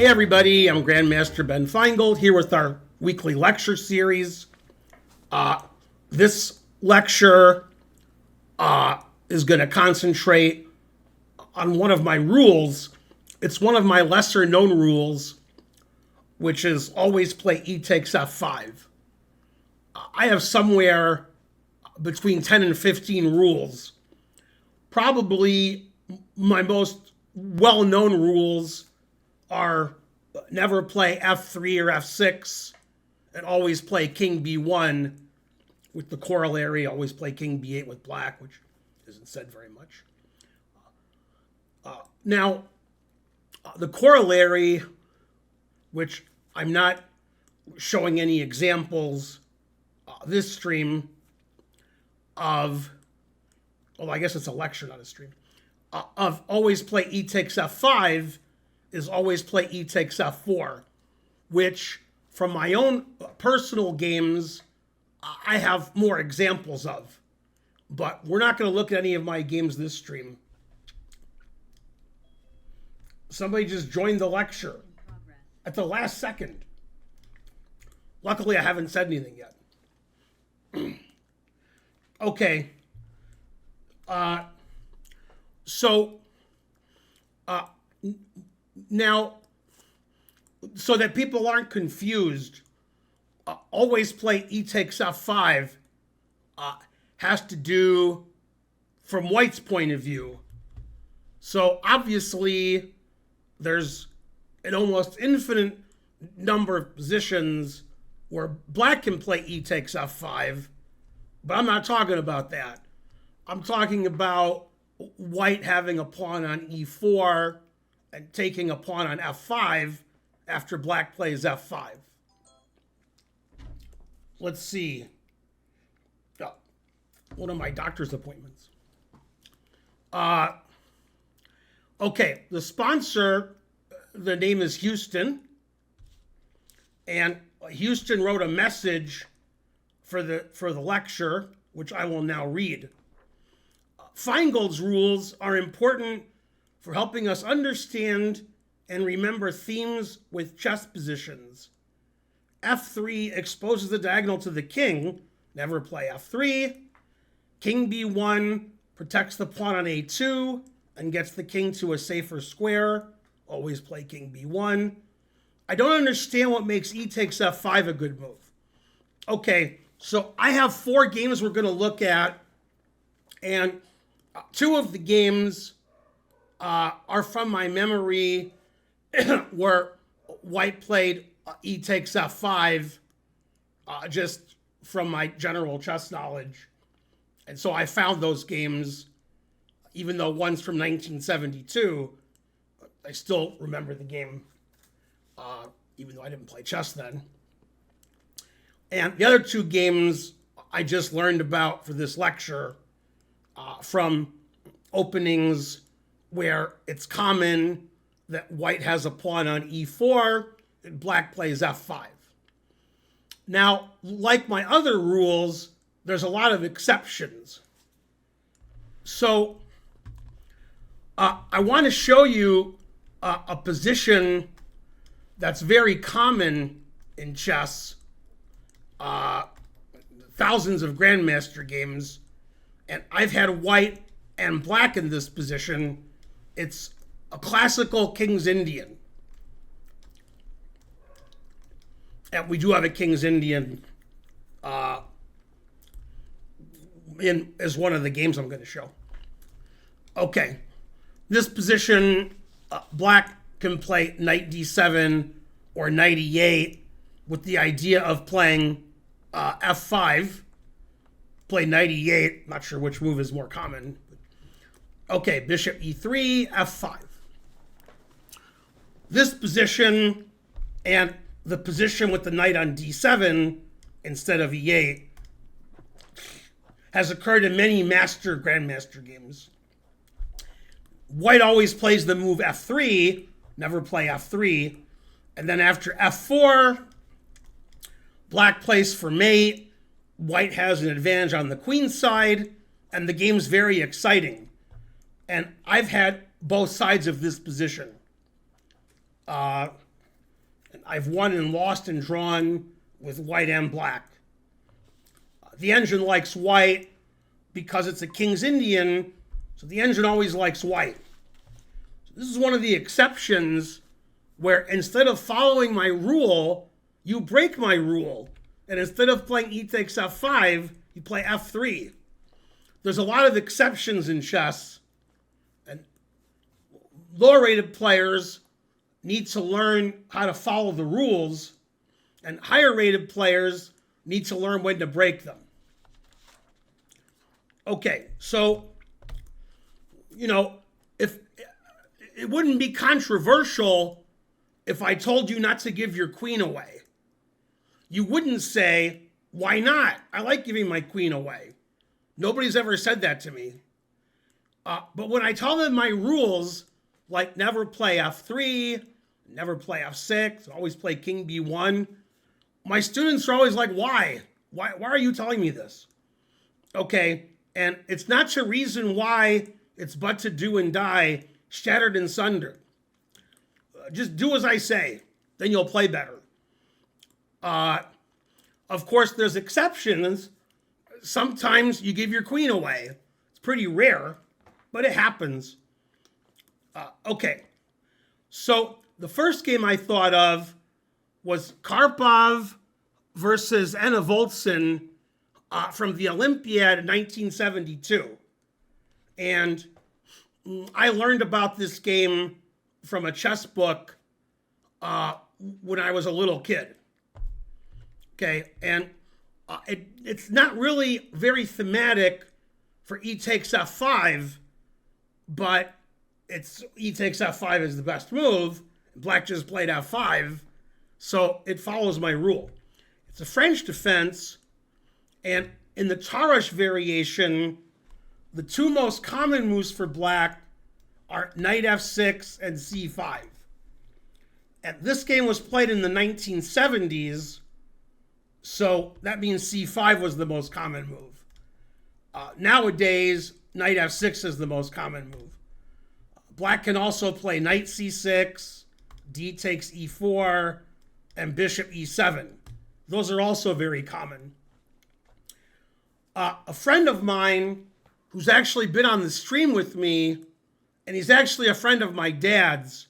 Hey everybody, I'm Grandmaster Ben Finegold here with our weekly lecture series. This lecture is going to concentrate on one of my rules. It's one of my lesser known rules, which is always play e takes f5. I have somewhere between 10 and 15 rules. Probably my most well-known rules are never play f3 or f6 and always play king b1 with the corollary, always play king b8 with black, which isn't said very much. Now, the corollary, which I'm not showing any examples this stream of, well, I guess it's a lecture, not a stream, of always play e takes f5 is always play e takes f4, which from my own personal games, I have more examples of. But we're not going to look at any of my games this stream. Somebody just joined the lecture at the last second. Luckily, I haven't said anything yet. Okay. Now, so that people aren't confused, always play e takes f5 has to do from white's point of view. So obviously, there's an almost infinite number of positions where black can play e takes f5, but I'm not talking about that. I'm talking about white having a pawn on e4 and taking a pawn on f5 after black plays f5. Let's see. One of my doctor's appointments. Okay, the sponsor, the name is Houston. And Houston wrote a message for the lecture, which I will now read. Finegold's rules are important for helping us understand and remember themes with chess positions. f3 exposes the diagonal to the king, never play f3. King b1 protects the pawn on a2 and gets the king to a safer square, always play king b1. I don't understand what makes e takes f5 a good move. Okay, so I have 4 games we're going to look at, and 2 of the games are from my memory where white played e takes f5 just from my general chess knowledge. And so I found those games, even though one's from 1972, I still remember the game, even though I didn't play chess then. And the other 2 games I just learned about for this lecture from openings where it's common that white has a pawn on e4 and black plays f5. Now, like my other rules, there's a lot of exceptions. So I want to show you a position that's very common in chess, thousands of grandmaster games, and I've had white and black in this position. It's a classical King's Indian. And we do have a King's Indian as one of the games I'm going to show. Okay, this position, black can play knight d7 or knight e8 with the idea of playing f5. Play knight e8, not sure which move is more common. Okay, bishop e3, f5. This position and the position with the knight on d7 instead of e8 has occurred in many grandmaster games. White always plays the move f3, never play f3, and then after f4, black plays for mate, white has an advantage on the queen side, and the game's very exciting. And I've had both sides of this position. I've won and lost and drawn with white and black. The engine likes white because it's a King's Indian, so the engine always likes white. So this is one of the exceptions where instead of following my rule, you break my rule. And instead of playing e takes f5, you play f3. There's a lot of exceptions in chess, and lower rated players need to learn how to follow the rules, and higher rated players need to learn when to break them. Okay, so, if it wouldn't be controversial if I told you not to give your queen away. You wouldn't say, why not? I like giving my queen away. Nobody's ever said that to me. But when I tell them my rules, like never play f3, never play f6, always play king b1, my students are always like, why? Why are you telling me this? Okay, and it's not to reason why, it's but to do and die, shattered and sundered. Just do as I say, then you'll play better. Of course, there's exceptions. Sometimes you give your queen away. It's pretty rare, but it happens. Okay, so the first game I thought of was Karpov versus Enevoldsen from the Olympiad in 1972. And I learned about this game from a chess book when I was a little kid. Okay, and it's not really very thematic for e takes f5, but it's e takes f5 is the best move. Black just played f5, so it follows my rule. It's a French defense, and in the Tarrasch variation, the two most common moves for black are knight f6 and c5. And this game was played in the 1970s, so that means c5 was the most common move. Nowadays, knight f6 is the most common move. Black can also play knight c6, d takes e4, and bishop e7. Those are also very common. A friend of mine who's actually been on the stream with me, and he's actually a friend of my dad's,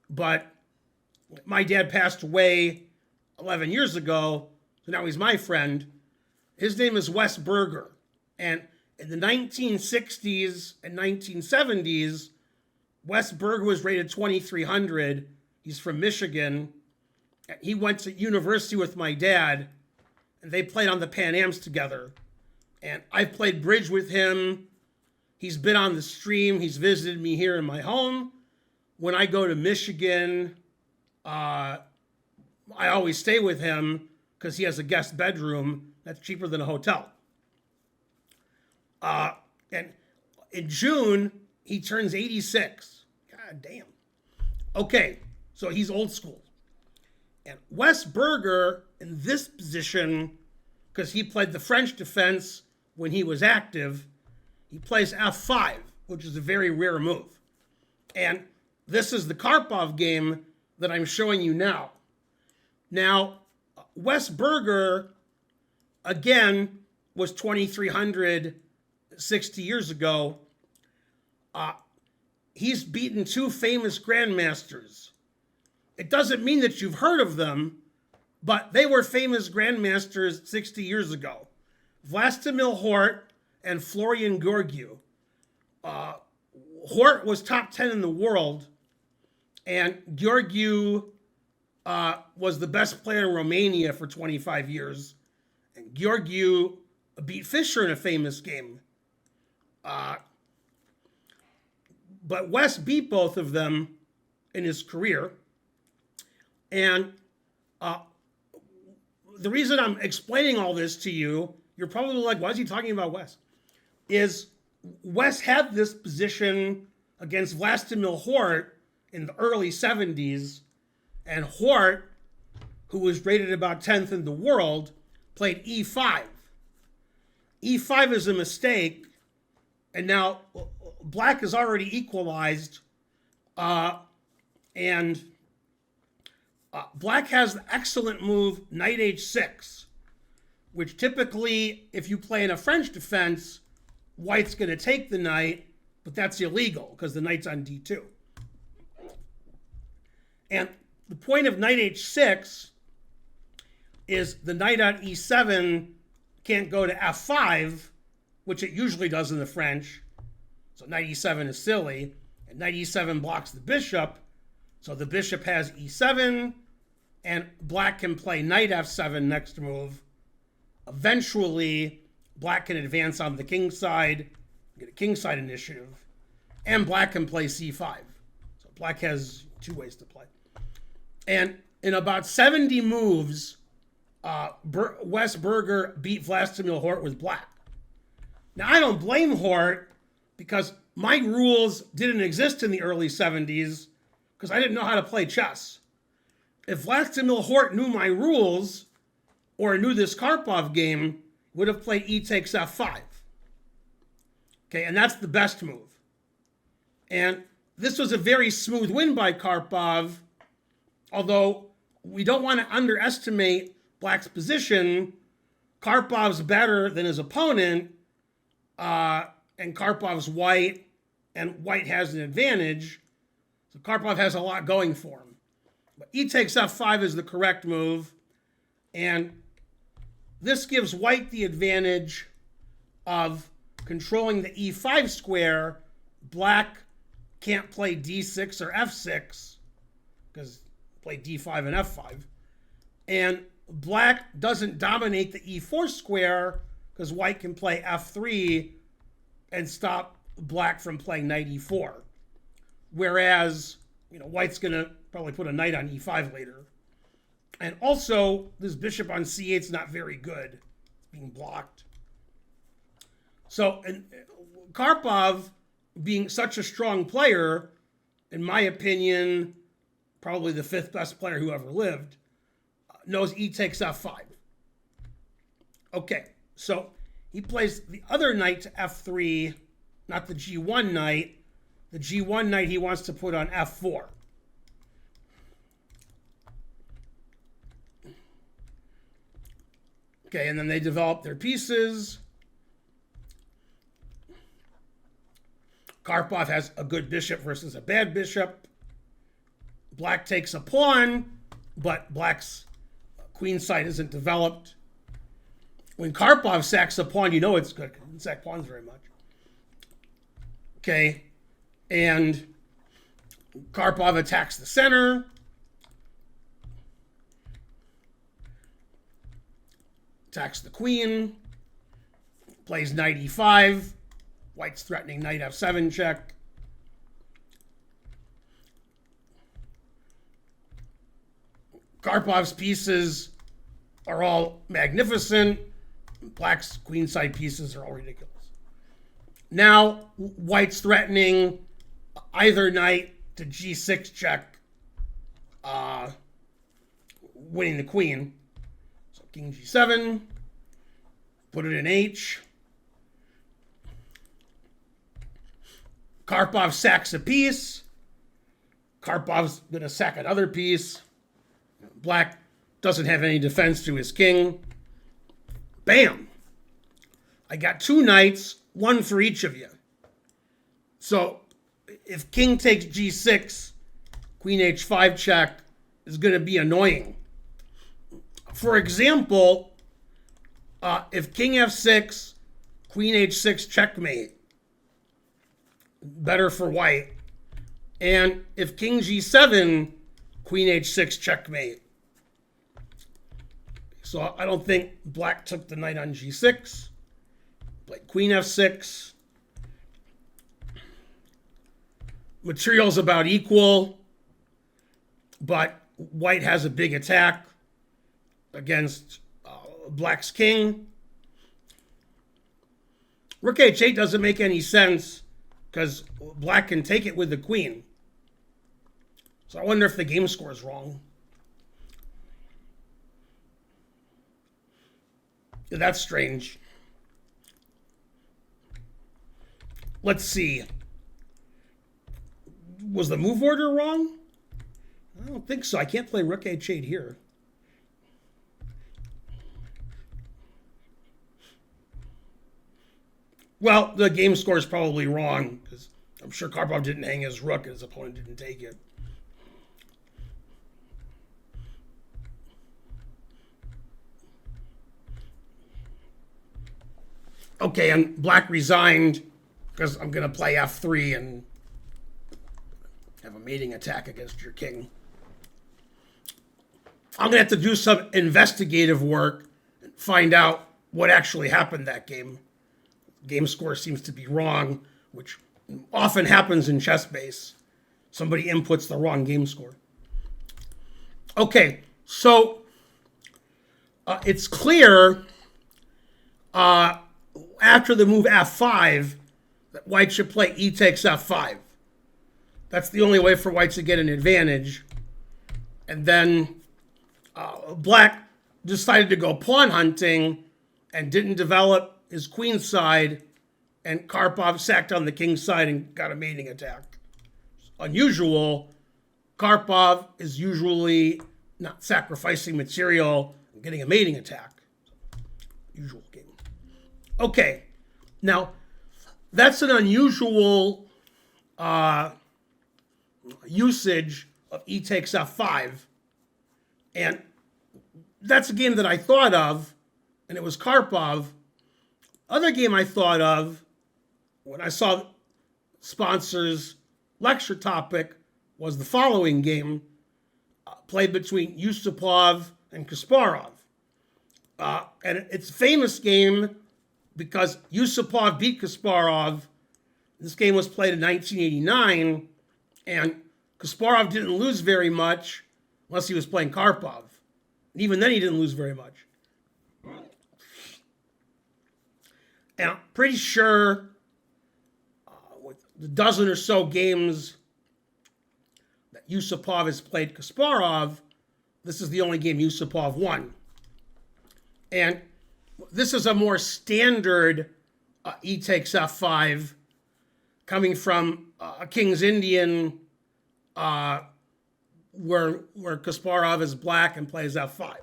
but my dad passed away 11 years ago, so now he's my friend. His name is Wes Berger. And in the 1960s and 1970s, Wes Berger was rated 2300. He's from Michigan. He went to university with my dad, and they played on the Pan Ams together. And I've played bridge with him. He's been on the stream. He's visited me here in my home. When I go to Michigan, I always stay with him because he has a guest bedroom that's cheaper than a hotel. And in June, he turns 86. God damn. Okay, so he's old school. And Wes Berger, in this position, because he played the French defense when he was active, he plays f5, which is a very rare move. And this is the Karpov game that I'm showing you now. Now, Wes Berger, again, was 2300 60 years ago. He's beaten two famous grandmasters. It doesn't mean that you've heard of them, but they were famous grandmasters 60 years ago. Vlastimil Hort and Florian Georgiou. Hort was top 10 in the world, and Georgiou was the best player in Romania for 25 years. And Georgiou beat Fischer in a famous game. But Wes beat both of them in his career. And the reason I'm explaining all this to you, you're probably like, why is he talking about Wes? Is Wes had this position against Vlastimil Hort in the early 70s, and Hort, who was rated about 10th in the world, played e5. e5 is a mistake, and now black is already equalized, and Black has the excellent move knight h6, which typically, if you play in a French defense, white's going to take the knight, but that's illegal because the knight's on d2. And the point of knight h6 is the knight on e7 can't go to f5, which it usually does in the French. So knight e7 is silly. And knight e7 blocks the bishop. So the bishop has e7, and black can play knight f7 next move. Eventually, black can advance on the king side, get a king side initiative, and black can play c5. So black has two ways to play. And in about 70 moves, Wes Berger beat Vlastimil Hort with black. Now, I don't blame Hort because my rules didn't exist in the early 70s because I didn't know how to play chess. If Vlastimil Hort knew my rules or knew this Karpov game, would have played e takes f5. Okay, and that's the best move. And this was a very smooth win by Karpov, although we don't want to underestimate black's position. Karpov's better than his opponent, and Karpov's white, and white has an advantage. So Karpov has a lot going for him. But e takes f5 is the correct move, and this gives white the advantage of controlling the e5 square. Black can't play d6 or f6 because play d5 and f5. And black doesn't dominate the e4 square because white can play f3 and stop black from playing knight e4. Whereas, white's going to probably put a knight on e5 later. And also, this bishop on c8 is not very good. It's being blocked. So, and Karpov, being such a strong player, in my opinion, probably the fifth best player who ever lived, knows e takes f5. Okay, so he plays the other knight to f3, not the g1 knight. The g1 knight he wants to put on f4. Okay, and then they develop their pieces. Karpov has a good bishop versus a bad bishop. Black takes a pawn, but black's queen side isn't developed. When Karpov sacks a pawn, you know it's good. He doesn't sack pawns very much. Okay, and Karpov attacks the center. Attacks the queen. Plays knight e5. White's threatening knight f7 check. Karpov's pieces are all magnificent. Black's queenside pieces are all ridiculous. Now, white's threatening either knight to g6 check, winning the queen. So king g7, put it in h. Karpov sacks a piece. Karpov's going to sack another piece. Black doesn't have any defense to his king. Bam! I got two knights, one for each of you. So if king takes g6, queen h5 check is going to be annoying. For example, if king f6, queen h6 checkmate, better for white. And if king g7, queen h6 checkmate. So I don't think black took the knight on g6. Played queen f6. Material's about equal, but white has a big attack against black's king. Rook h8 doesn't make any sense because black can take it with the queen. So I wonder if the game score is wrong. Yeah, that's strange. Let's see. Was the move order wrong? I don't think so. I can't play rook h8 here. Well, the game score is probably wrong, because I'm sure Karpov didn't hang his rook and his opponent didn't take it. Okay, and black resigned because I'm going to play f3 and have a mating attack against your king. I'm going to have to do some investigative work and find out what actually happened that game. Game score seems to be wrong, which often happens in chess base. Somebody inputs the wrong game score. Okay, so it's clear after the move f5 that white should play e takes f5. That's the only way for white to get an advantage. And then black decided to go pawn hunting and didn't develop his queen side, and Karpov sacked on the king side and got a mating attack. Unusual. Karpov is usually not sacrificing material and getting a mating attack. Usual game. Okay, now that's an unusual usage of e takes f5, and that's a game that I thought of, and it was Karpov. Other game I thought of when I saw sponsors' lecture topic was the following game, played between Yusupov and Kasparov. And it's a famous game because Yusupov beat Kasparov. This game was played in 1989, and Kasparov didn't lose very much unless he was playing Karpov. And even then he didn't lose very much. And I'm pretty sure with the dozen or so games that Yusupov has played Kasparov, this is the only game Yusupov won. And this is a more standard e takes f5 coming from a King's Indian where Kasparov is black and plays f5.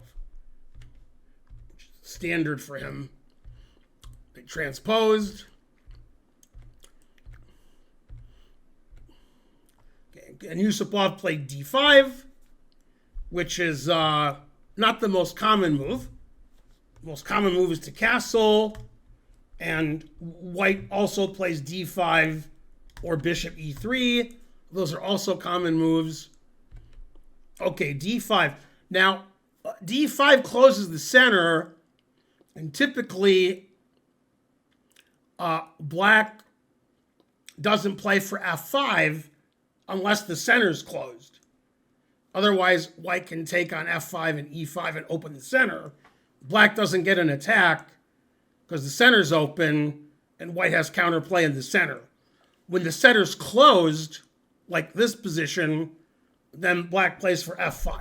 Which is standard for him. They transposed. Okay, and Yusupov played d5, which is not the most common move. The most common move is to castle, and white also plays d5 or bishop e3. Those are also common moves. Okay, d5. Now, d5 closes the center, and typically black doesn't play for f5 unless the center's closed. Otherwise, white can take on f5 and e5 and open the center. Black doesn't get an attack because the center's open and white has counterplay in the center. When the center's closed, like this position, then black plays for f5.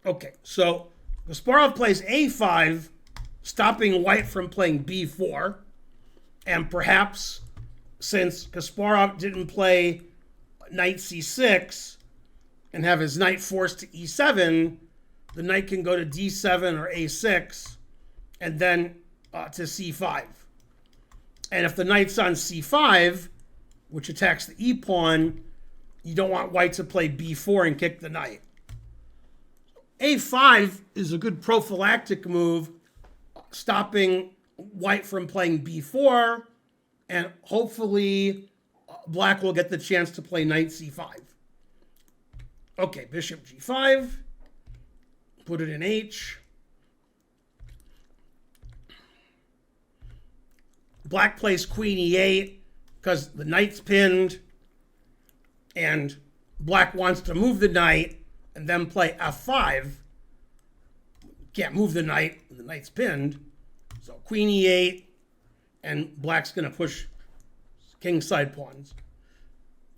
Okay, so Kasparov plays a5, stopping white from playing b4. And perhaps since Kasparov didn't play knight c6 and have his knight forced to e7, the knight can go to d7 or a6 and then to c5. And if the knight's on c5, which attacks the e-pawn, you don't want white to play b4 and kick the knight. a5 is a good prophylactic move, stopping white from playing b4, and hopefully black will get the chance to play knight c5. Okay, bishop g5, put it in h. Black plays queen e8 because the knight's pinned, and black wants to move the knight and then play f5. Can't move the knight, the knight's pinned. So queen e8, and black's going to push king side pawns.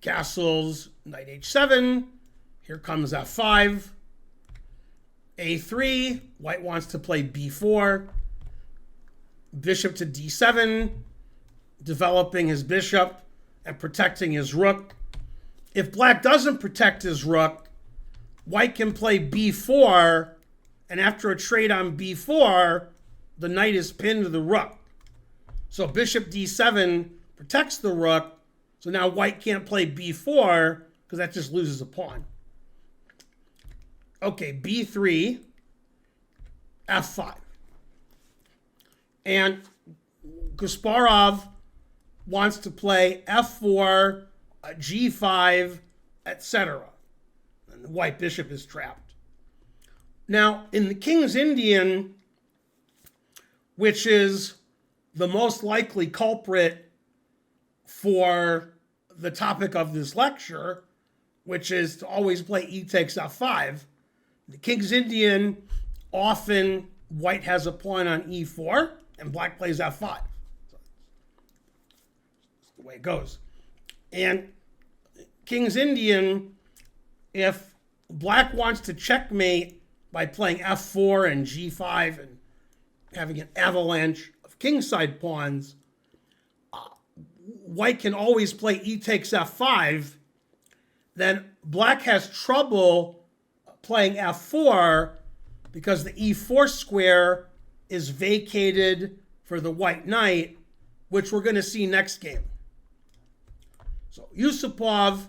Castles, knight h7. Here comes f5. a3, white wants to play b4. Bishop to d7, developing his bishop and protecting his rook. If black doesn't protect his rook, white can play b4, and after a trade on b4, the knight is pinned to the rook. So bishop d7 protects the rook, so now white can't play b4 because that just loses a pawn. Okay, b3, f5. And Kasparov wants to play f4, g5, etc. And the white bishop is trapped. Now, in the King's Indian, which is the most likely culprit for the topic of this lecture, which is to always play e takes f5, the King's Indian, often white has a pawn on e4 and black plays f5. So that's the way it goes. And King's Indian, if black wants to checkmate by playing f4 and g5 and having an avalanche of kingside pawns, white can always play e takes f5. Then black has trouble playing f4 because the e4 square is vacated for the white knight, which we're going to see next game. So Yusupov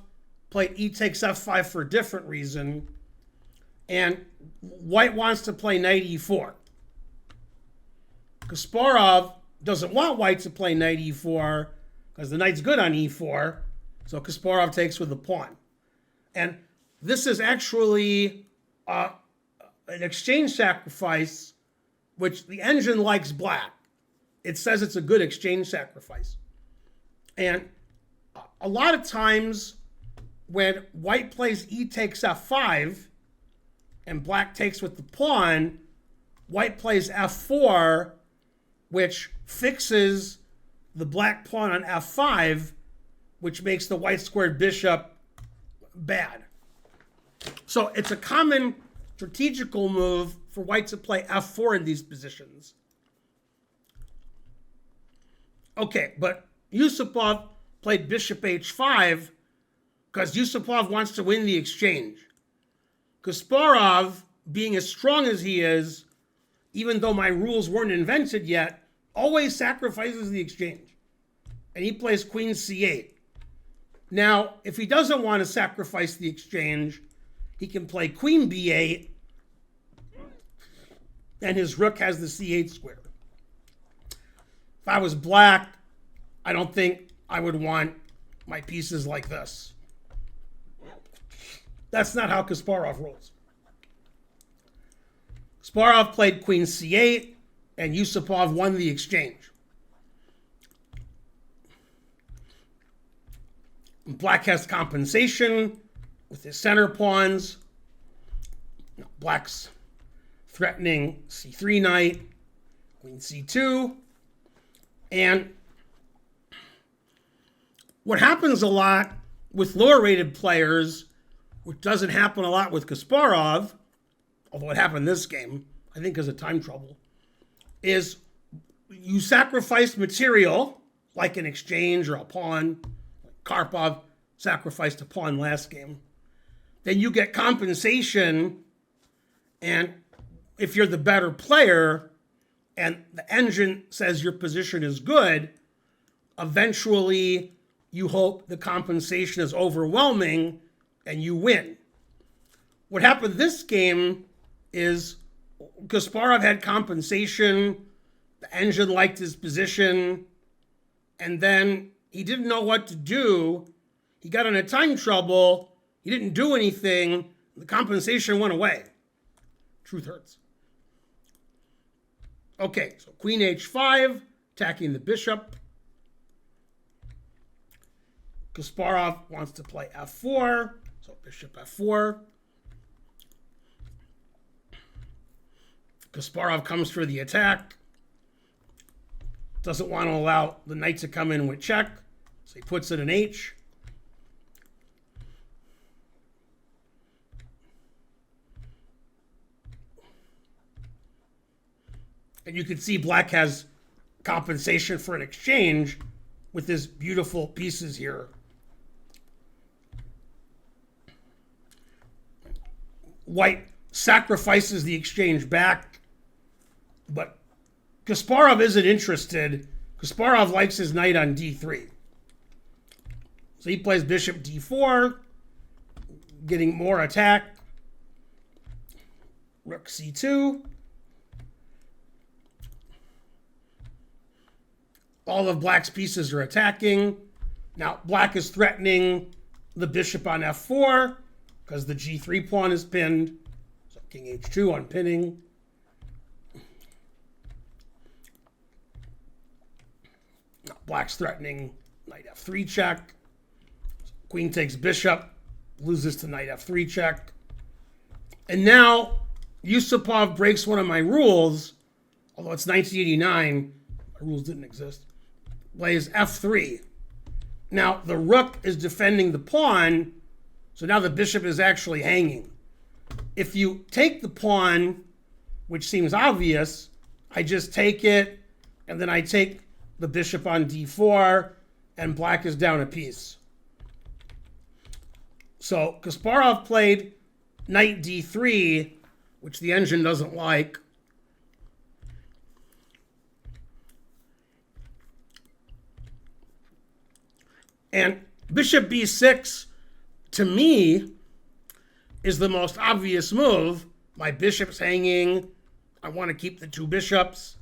played e takes f5 for a different reason, and white wants to play knight e4. Kasparov doesn't want white to play knight e4 because the knight's good on e4, so Kasparov takes with the pawn. And this is actually an exchange sacrifice, which the engine likes black. It says it's a good exchange sacrifice. And a lot of times when white plays e takes f5 and black takes with the pawn, white plays f4, which fixes the black pawn on f5, which makes the white squared bishop bad. So it's a common strategical move for white to play f4 in these positions. Okay, but Yusupov played bishop h5 because Yusupov wants to win the exchange. Kasparov, being as strong as he is, even though my rules weren't invented yet, always sacrifices the exchange. And he plays queen c8. Now, if he doesn't want to sacrifice the exchange, he can play queen b8, and his rook has the c8 square. If I was black, I don't think I would want my pieces like this. That's not how Kasparov rolls. Kasparov played queen c8, and Yusupov won the exchange. Black has compensation with his center pawns. Black's threatening c3 knight, queen c2. And what happens a lot with lower rated players, which doesn't happen a lot with Kasparov, although it happened this game, I think because of time trouble, is you sacrifice material, like an exchange or a pawn. Karpov sacrificed a pawn last game. Then you get compensation, and if you're the better player and the engine says your position is good, eventually you hope the compensation is overwhelming and you win. What happened this game is Kasparov had compensation, the engine liked his position, and then he didn't know what to do. He got into time trouble. He didn't do anything. The compensation went away. Truth hurts. Okay, so queen h5, attacking the bishop. Kasparov wants to play f4, so bishop f4. Kasparov comes for the attack. Doesn't want to allow the knight to come in with check, so he puts it in h. And you can see black has compensation for an exchange with his beautiful pieces here. White sacrifices the exchange back, but Kasparov isn't interested. Kasparov likes his knight on d3. So he plays bishop d4, getting more attack. Rook c2. All of black's pieces are attacking. Now black is threatening the bishop on f4 because the g3 pawn is pinned. So king h2 on pinning. Now black's threatening knight f3 check. Queen takes bishop, loses to knight f3 check. And now Yusupov breaks one of my rules, although it's 1989, my rules didn't exist. Plays f3. Now the rook is defending the pawn, so now the bishop is actually hanging. If you take the pawn, which seems obvious, I just take it, and then I take the bishop on d4, and black is down a piece. So Kasparov played knight d3, which the engine doesn't like. And bishop b6, to me, is the most obvious move. My bishop's hanging. I want to keep the two bishops.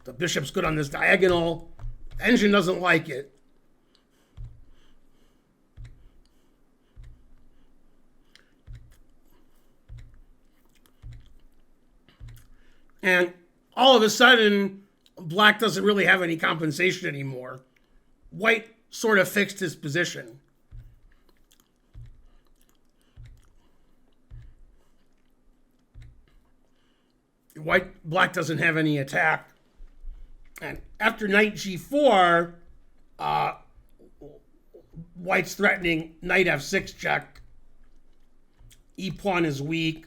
The bishop's good on this diagonal. The engine doesn't like it. And all of a sudden, black doesn't really have any compensation anymore. White sort of fixed his position. Black doesn't have any attack. And after knight g4, white's threatening knight f6 check. E pawn is weak.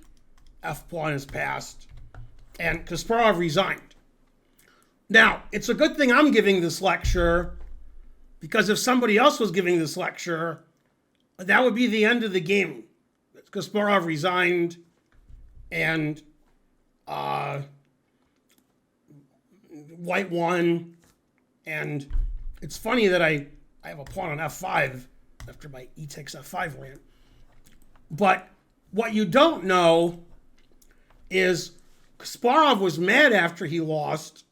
F pawn is passed. And Kasparov resigned. Now, it's a good thing I'm giving this lecture, because if somebody else was giving this lecture, that would be the end of the game. Kasparov resigned, and white won. And it's funny that I have a pawn on f5 after my e takes f5 rant. But what you don't know is Kasparov was mad after he lost,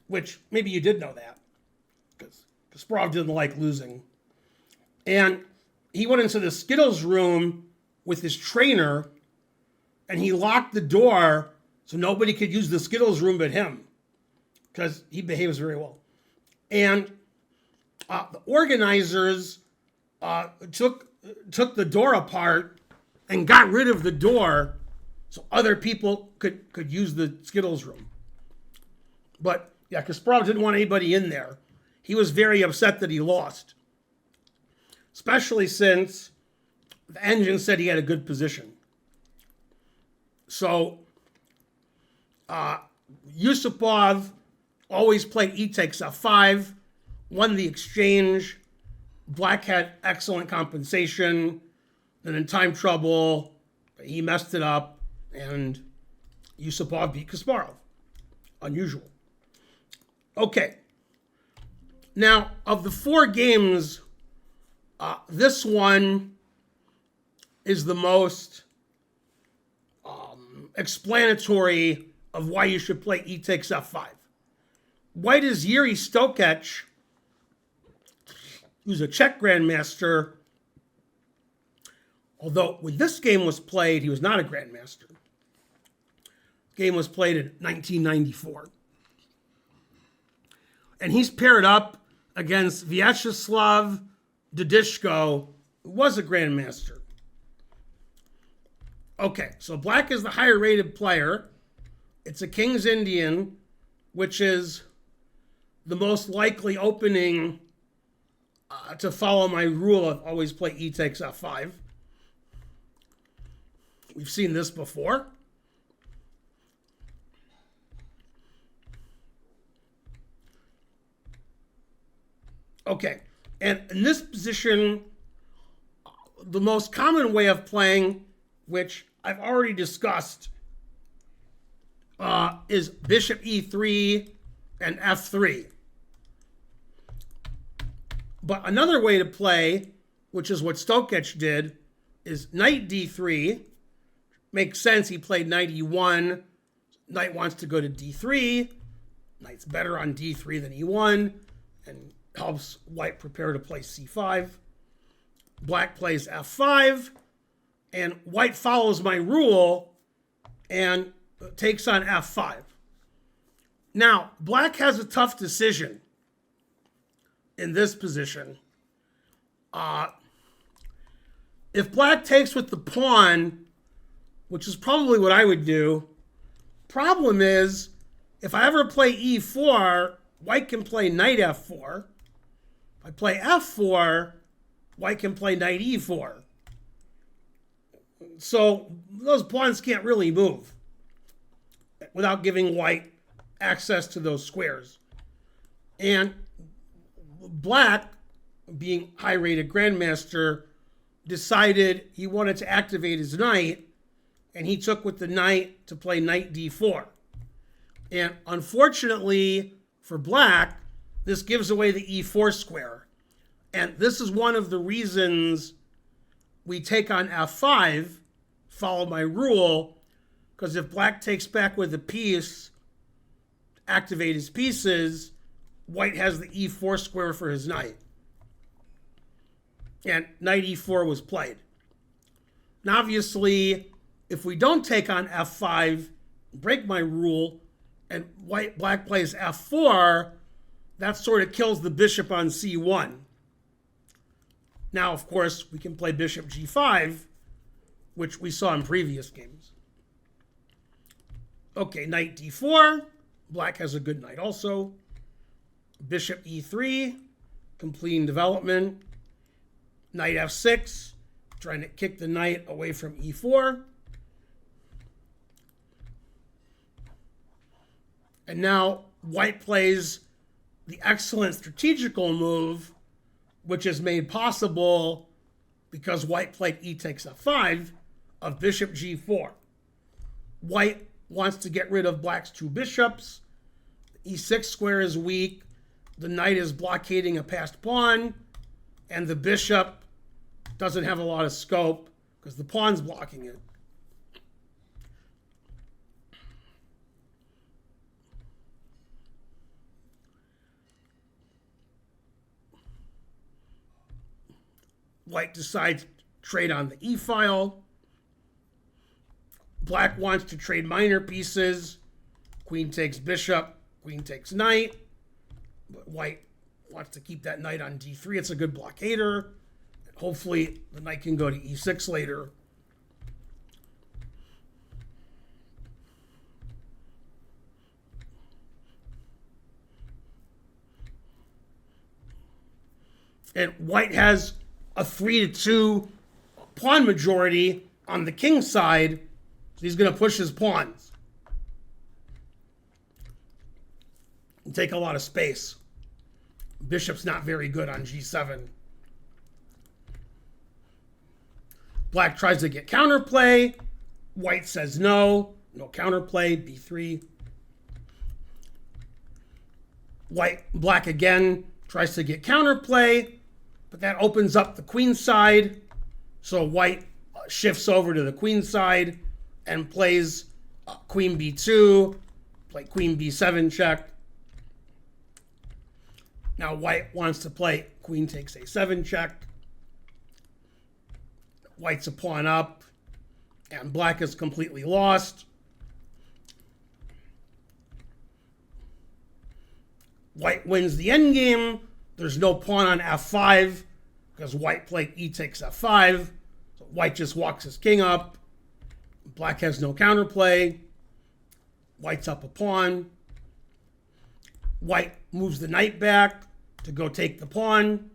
which maybe you did know that, because Kasparov didn't like losing. And he went into the Skittles room with his trainer, and he locked the door so nobody could use the Skittles room but him, because he behaves very well. And the organizers took the door apart and got rid of the door so other people could use the Skittles room. But yeah, Kasparov didn't want anybody in there. He was very upset that he lost, especially since the engine said he had a good position. So Yusupov always played e takes f5, won the exchange. Black had excellent compensation. Then in time trouble, he messed it up, and Yusupov beat Kasparov. Unusual. Okay. Now, of the four games, this one is the most explanatory of why you should play e takes f5. White is Yiri Stocek, who's a Czech grandmaster. Although when this game was played, he was not a grandmaster. The game was played in 1994. And he's paired up against Viacheslav Dydyshko, who was a grandmaster. Okay, so black is the higher rated player. It's a King's Indian, which is the most likely opening to follow my rule of always play e takes f5. We've seen this before. Okay, and in this position, the most common way of playing, which I've already discussed is bishop e3 and f3. But another way to play, which is what Stocek did, is knight d3. Makes sense. He played knight e1. Knight wants to go to d3. Knight's better on d3 than e1 and helps white prepare to play c5. Black plays f5. And white follows my rule and takes on f5. Now, black has a tough decision in this position. If black takes with the pawn, which is probably what I would do, problem is, if I ever play e4, white can play knight f4. If I play f4, white can play knight e4. So those pawns can't really move without giving white access to those squares. And black, being high-rated grandmaster, decided he wanted to activate his knight, and he took with the knight to play knight d4. And unfortunately for black, this gives away the e4 square. And this is one of the reasons we take on f5, follow my rule, because if black takes back with a piece, activate his pieces, white has the e4 square for his knight. And knight e4 was played. Now obviously, if we don't take on f5, break my rule, and black plays f4, that sort of kills the bishop on c1. Now, of course, we can play bishop g5, which we saw in previous games. Okay, knight d4. Black has a good knight also. Bishop e3, completing development. Knight f6, trying to kick the knight away from e4. And now white plays the excellent strategical move, which is made possible because white played e takes f5 of bishop g4. White wants to get rid of black's two bishops. The e6 square is weak. The knight is blockading a passed pawn. And the bishop doesn't have a lot of scope because the pawn's blocking it. White decides to trade on the e-file. Black wants to trade minor pieces. Queen takes bishop, queen takes knight. But white wants to keep that knight on d3. It's a good blockader. Hopefully the knight can go to e6 later. And white has a 3-2 pawn majority on the king side. So he's going to push his pawns and take a lot of space. Bishop's not very good on g7. Black tries to get counterplay. White says no. No counterplay. b3. Black again tries to get counterplay, but that opens up the queen side. So white shifts over to the queen side and plays queen b2, play queen b7 check. Now white wants to play queen takes a7 check. White's a pawn up, and black is completely lost. White wins the endgame. There's no pawn on f5 because white played e takes f5. So white just walks his king up. Black has no counterplay. White's up a pawn. White moves the knight back to go take the pawn.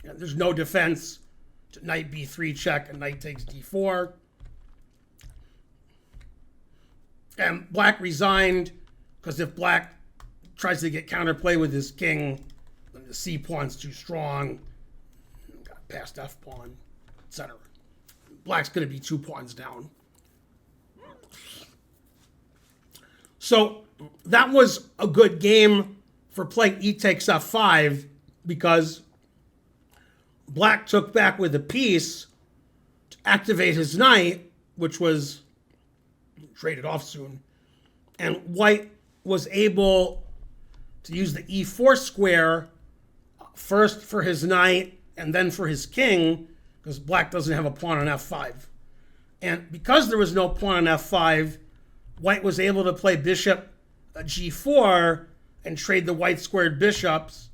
And there's no defense to knight b3 check and knight takes d4. And black resigned because if black tries to get counterplay with his king, then the c pawn's too strong. Got past f pawn, etc. black's going to be 2 pawns down. So that was a good game for playing e takes f5 because black took back with a piece to activate his knight, which was traded off soon. And white was able to use the e4 square first for his knight and then for his king, because black doesn't have a pawn on f5. And because there was no pawn on f5, white was able to play bishop g4 and trade the white squared bishops,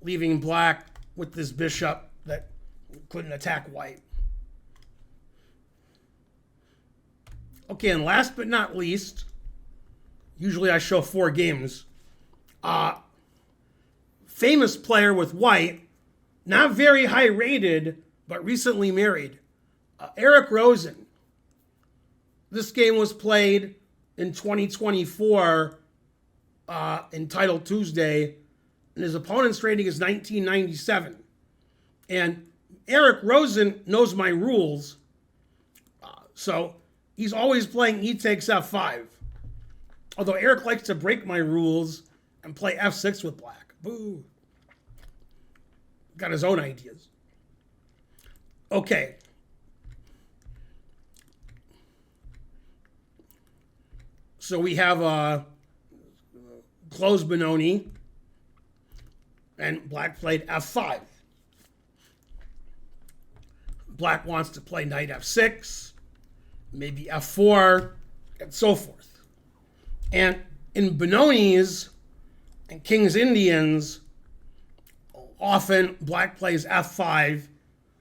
leaving black with this bishop that couldn't attack white. Okay, and last but not least, usually I show 4 games. Famous player with white, not very high rated, but recently married, Eric Rosen. This game was played in 2024, entitled Tuesday, and his opponent's rating is 1997. And Eric Rosen knows my rules, so he's always playing e takes f5. Although Eric likes to break my rules and play f6 with black. Boo. Got his own ideas. Okay. So we have a closed Benoni, and black played f5. Black wants to play knight f6, maybe f4, and so forth. And in Benonis and King's Indians, often black plays f5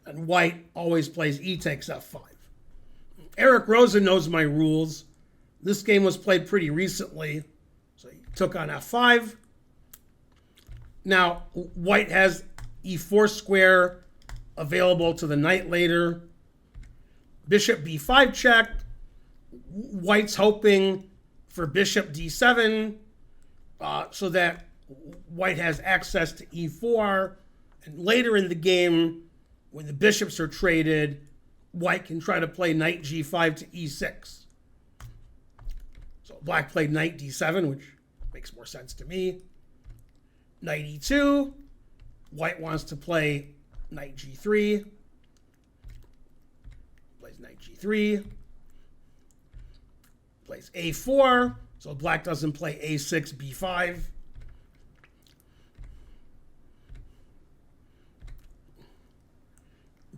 and white always plays e takes f5. Eric Rosen knows my rules. This game was played pretty recently, so he took on f5. Now, white has e4 square available to the knight later. Bishop b5 check. White's hoping for bishop d7 so that white has access to e4. And later in the game, when the bishops are traded, white can try to play knight g5 to e6. So black played knight d7, which makes more sense to me. Knight e2. White wants to play knight g3. Plays knight g3. Plays a4. So black doesn't play a6, b5.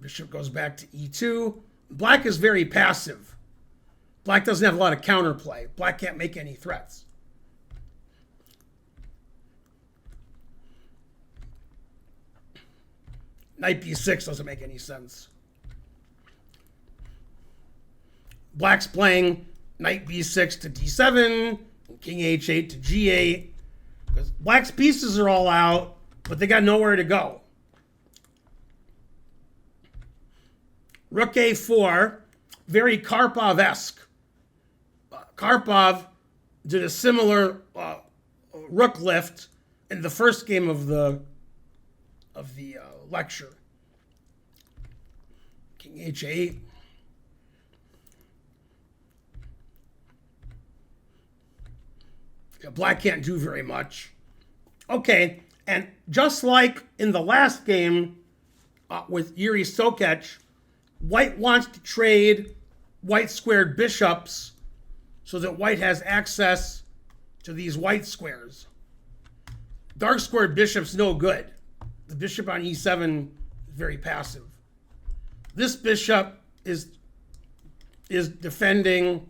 Bishop goes back to e2. Black is very passive. Black doesn't have a lot of counterplay. Black can't make any threats. Knight b6 doesn't make any sense. Black's playing knight b6 to d7, king h8 to g8. Because black's pieces are all out, but they got nowhere to go. Rook a4, very Karpov-esque. Karpov did a similar rook lift in the first game of the lecture. King h8. Yeah, black can't do very much. Okay, and just like in the last game with Yuri Stocek, white wants to trade white squared bishops so that white has access to these white squares. Dark squared bishop's no good. The bishop on e7 is very passive. This bishop is defending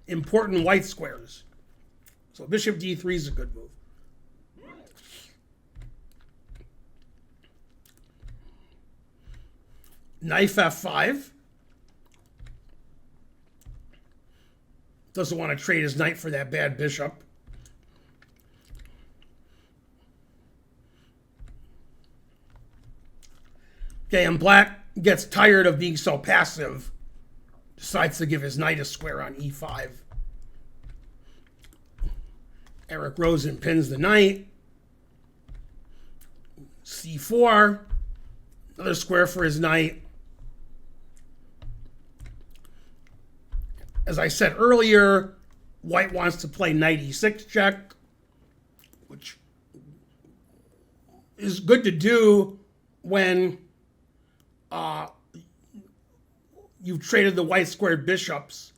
important white squares. So bishop d3 is a good move. Knight f5. Doesn't want to trade his knight for that bad bishop. Okay, and black gets tired of being so passive. Decides to give his knight a square on e5. Eric Rosen pins the knight. c4. Another square for his knight. As I said earlier, white wants to play knight e6 check, which is good to do when you've traded the white squared bishops.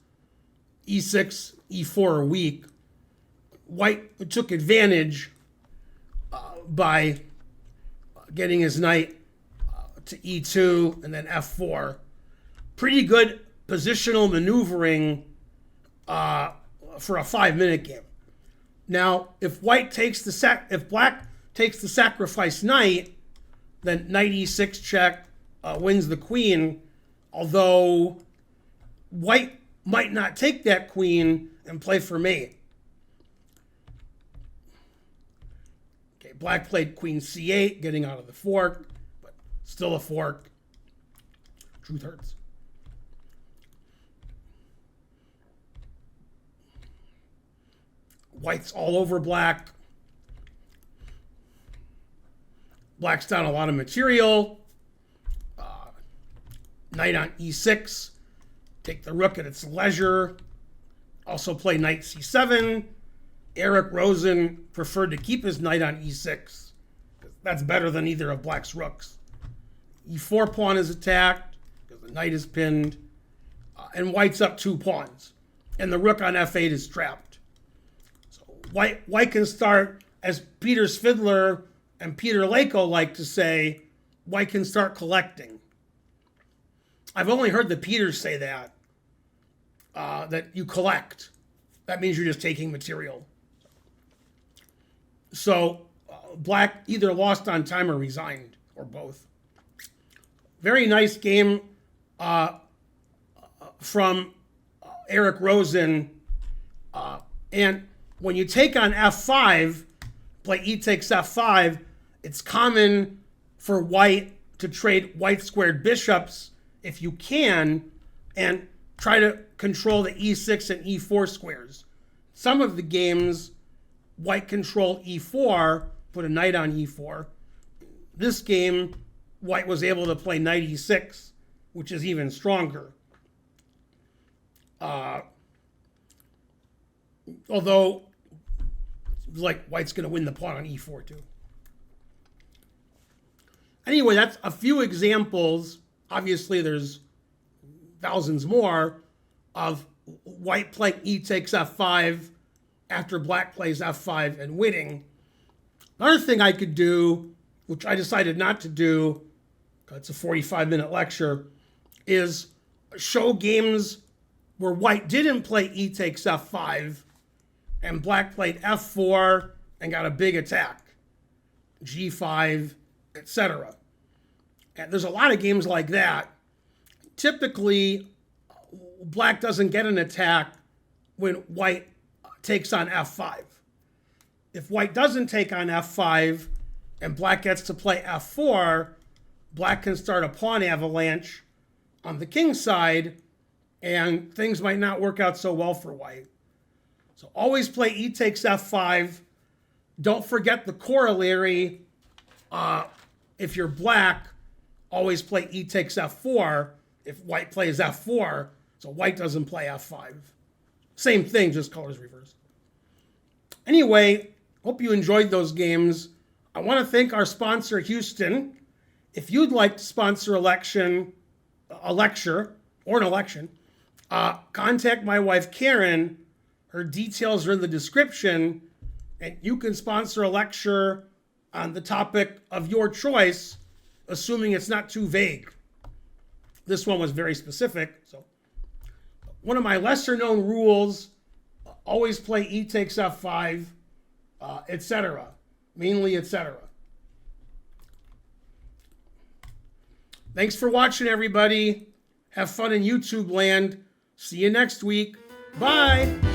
E6, e4 are weak. White took advantage by getting his knight to e2 and then f4. Pretty good positional maneuvering for a 5-minute game. Now, if black takes the sacrifice knight, then knight e6 check wins the queen, although white might not take that queen and play for mate. Okay, black played queen c8, getting out of the fork, but still a fork. Truth hurts. White's all over black. Black's down a lot of material. Knight on e6. Take the rook at its leisure. Also play knight c7. Eric Rosen preferred to keep his knight on e6. That's better than either of black's rooks. e4 pawn is attacked because the knight is pinned. And white's up 2 pawns. And the rook on f8 is trapped. White can start, as Peter Svidler and Peter Lako like to say, white can start collecting. I've only heard the Peters say that you collect. That means you're just taking material. So black either lost on time or resigned, or both. Very nice game from Eric Rosen. And when you take on f5, play e takes f5, it's common for white to trade white squared bishops if you can, and try to control the e6 and e4 squares. Some of the games, white control e4, put a knight on e4. This game, white was able to play knight e6, which is even stronger. Although, like white's going to win the pawn on e4 too. Anyway, that's a few examples. Obviously, there's thousands more of white playing e takes f5 after black plays f5 and winning. Another thing I could do, which I decided not to do, because it's a 45-minute lecture, is show games where white didn't play e takes f5 and black played f4 and got a big attack, g5, etc. And there's a lot of games like that. Typically, black doesn't get an attack when white takes on f5. If white doesn't take on f5 and black gets to play f4, black can start a pawn avalanche on the king side, and things might not work out so well for white. So always play e takes f5. Don't forget the corollary. If you're black, always play e takes f4 if white plays f4, so white doesn't play f5. Same thing, just colors reversed. Anyway, hope you enjoyed those games. I want to thank our sponsor, Houston. If you'd like to sponsor a lecture, or an election, contact my wife, Karen. Her details are in the description, and you can sponsor a lecture on the topic of your choice, assuming it's not too vague. This one was very specific. So, one of my lesser known rules, always play e takes f5, etc. Mainly etc. Thanks for watching, everybody. Have fun in YouTube land. See you next week. Bye.